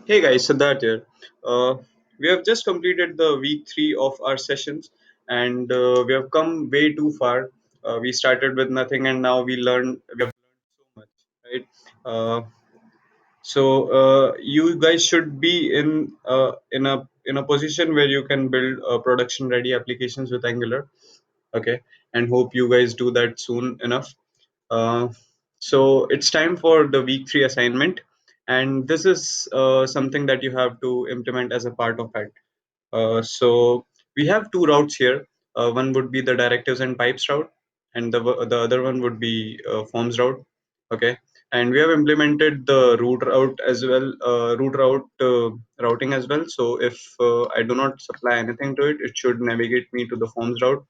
Hey guys, Siddharth here. Uh, we have just completed the week three of our sessions, and we have come way too far. We started with nothing, and now we have learned so much, right? You guys should be in a position where you can build production ready applications with Angular, okay? And hope you guys do that soon enough. Uh, so it's time for the week three assignment, and this is something that you have to implement as a part of it. So we have two routes here. One would be the directives and pipes route, and the other one would be forms route. Okay, and we have implemented the route route routing as well. So if I do not supply anything to it, it should navigate me to the forms route.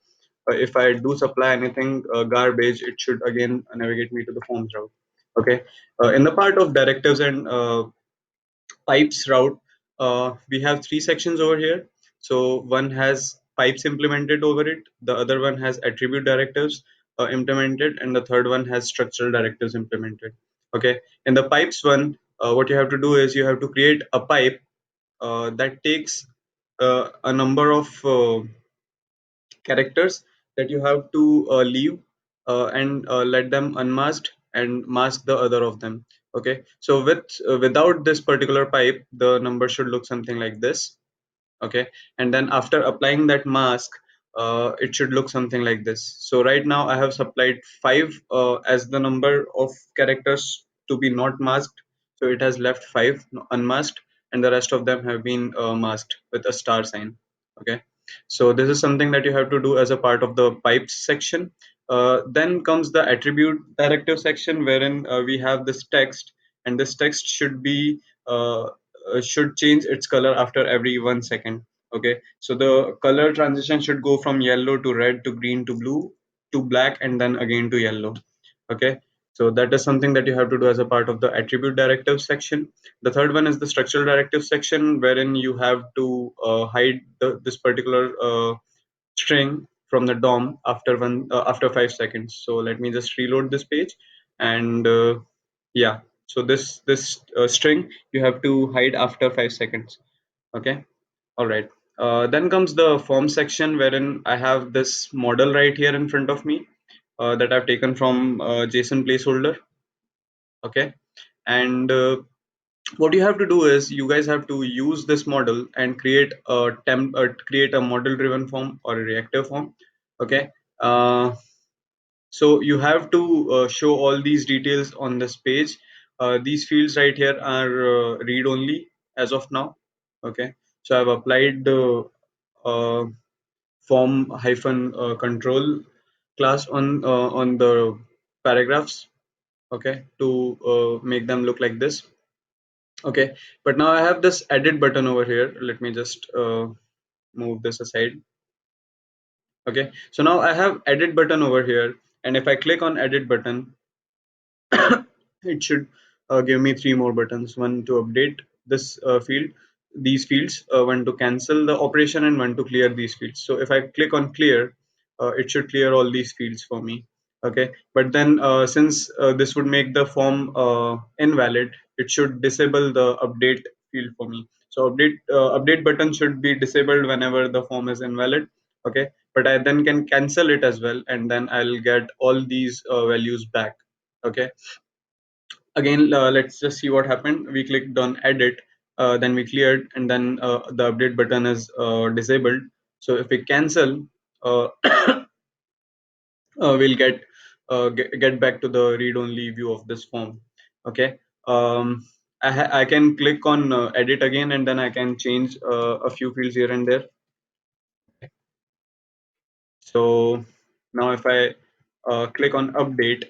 If I do supply anything garbage, it should again navigate me to the forms route. Okay, in the part of directives and pipes route, we have three sections over here. So one has pipes implemented over it, the other one has attribute directives implemented, and the third one has structural directives implemented. Okay, in the pipes one, what you have to do is you have to create a pipe that takes a number of characters that you have to leave and let them unmasked and mask the other of them. Okay, so without this particular pipe, the number should look something like this. Okay, and then after applying that mask, it should look something like this. So right now I have supplied 5 as the number of characters to be not masked, so it has left 5 unmasked, and the rest of them have been masked with a star sign. Okay, so this is something that you have to do as a part of the pipes section. Then comes the attribute directive section, wherein we have this text, and this text should change its color after every 1 second. Okay, so the color transition should go from yellow to red to green to blue to black and then again to yellow. Okay, so that is something that you have to do as a part of the attribute directive section. The third one is the structural directive section, wherein you have to hide this particular string from the DOM after 5 seconds. So let me just reload this page, and yeah, so this string you have to hide after 5 seconds. Okay, all right. Then comes the form section, wherein I have this model right here in front of me that I've taken from JSON placeholder. Okay, and what you have to do is you guys have to use this model and create a model driven form or a reactive form. Okay, uh, so you have to show all these details on this page. These fields right here are read only as of now. Okay, so I've applied the uh, form hyphen control class on the paragraphs. Okay, to make them look like this. Okay, but now I have this edit button over here. Let me just move this aside. Okay, so now I have edit button over here, and if I click on edit button, it should give me three more buttons: one to update this these fields, one to cancel the operation, and one to clear these fields. So if I click on clear, it should clear all these fields for me. Okay, but then since this would make the form invalid, it should disable the update field for me. So update button should be disabled whenever the form is invalid. Okay, but I then can cancel it as well, and then I'll get all these values back. Okay, again, let's just see what happened. We clicked on edit, then we cleared, and then the update button is disabled. So if we cancel, uh, we'll get back to the read only view of this form. Okay, I can click on edit again, and then I can change a few fields here and there. So now if I click on update,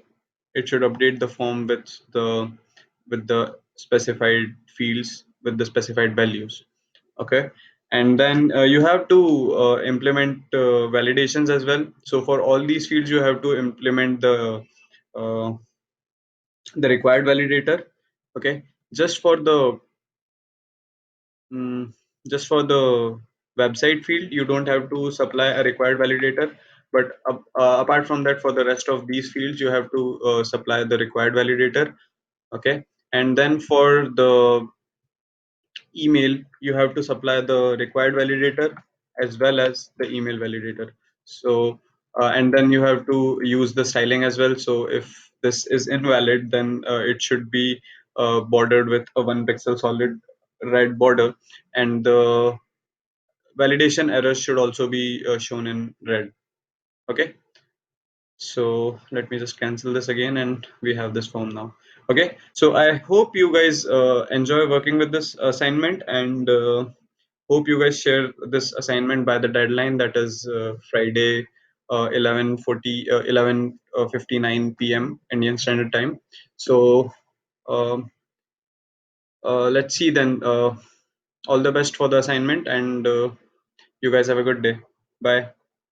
it should update the form with the specified fields with the specified values. Okay, and then you have to implement validations as well. So for all these fields, you have to implement uh, the required validator. Okay, just for the Mm, just for the website field, you don't have to supply a required validator. But apart from that, for the rest of these fields, you have to supply the required validator. Okay, and then for the email, you have to supply the required validator as well as the email validator. So, and then you have to use the styling as well. So, if this is invalid, then it should be bordered with a 1 pixel solid red border, and the validation errors should also be shown in red. Okay. So let me just cancel this again, and we have this form now. Okay, so I hope you guys enjoy working with this assignment, and hope you guys share this assignment by the deadline, that is Friday 11:59 p.m. Indian Standard Time. So um, let's see then. All the best for the assignment, and you guys have a good day. Bye.